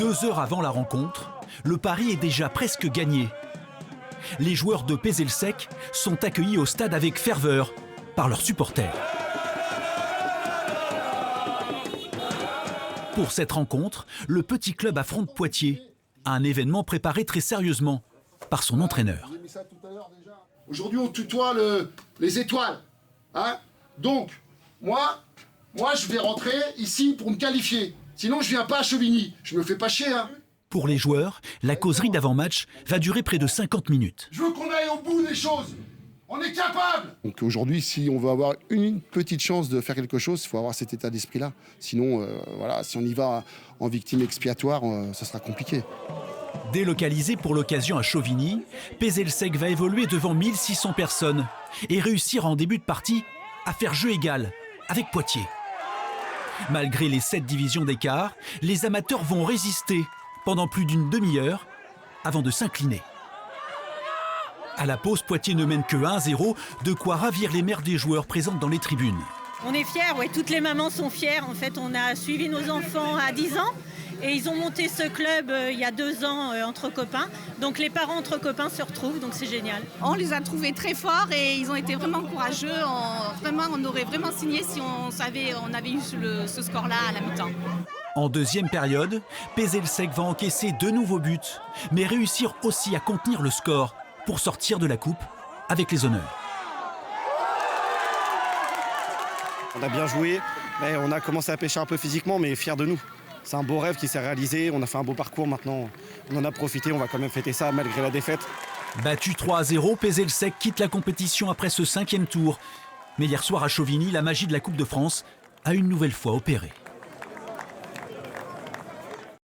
2 heures avant la rencontre, le pari est déjà presque gagné. Les joueurs de Pézélsec sont accueillis au stade avec ferveur par leurs supporters. Pour cette rencontre, le petit club affronte Poitiers, un événement préparé très sérieusement par son entraîneur. Aujourd'hui, on tutoie les étoiles. Hein? Donc, moi, je vais rentrer ici pour me qualifier. Sinon, je viens pas à Chevigny. Je me fais pas chier. Hein? Pour les joueurs, la causerie d'avant-match va durer près de 50 minutes. Je veux qu'on aille au bout des choses. On est capable. Donc aujourd'hui, si on veut avoir une petite chance de faire quelque chose, il faut avoir cet état d'esprit-là. Sinon, voilà, si on y va en victime expiatoire, ça sera compliqué. Délocalisé pour l'occasion à Chauvigny, Pézélsec va évoluer devant 1600 personnes et réussir en début de partie à faire jeu égal avec Poitiers. Malgré les 7 divisions d'écart, les amateurs vont résister pendant plus d'une demi-heure avant de s'incliner. À la pause, Poitiers ne mène que 1-0, de quoi ravir les mères des joueurs présentes dans les tribunes. On est fiers, ouais, toutes les mamans sont fières. En fait, on a suivi nos enfants à 10 ans et ils ont monté ce club il y a 2 ans entre copains. Donc les parents entre copains se retrouvent, donc c'est génial. On les a trouvés très forts et ils ont été vraiment courageux. On aurait vraiment signé si on avait eu ce score-là à la mi-temps. En deuxième période, Pézélsec va encaisser 2 nouveaux buts, mais réussir aussi à contenir le score pour sortir de la coupe avec les honneurs. On a bien joué, mais on a commencé à pêcher un peu physiquement, mais fiers de nous. C'est un beau rêve qui s'est réalisé, on a fait un beau parcours maintenant. On en a profité, on va quand même fêter ça malgré la défaite. Battu 3-0, Pézélsec quitte la compétition après ce 5e tour. Mais hier soir à Chauvigny, la magie de la Coupe de France a une nouvelle fois opéré.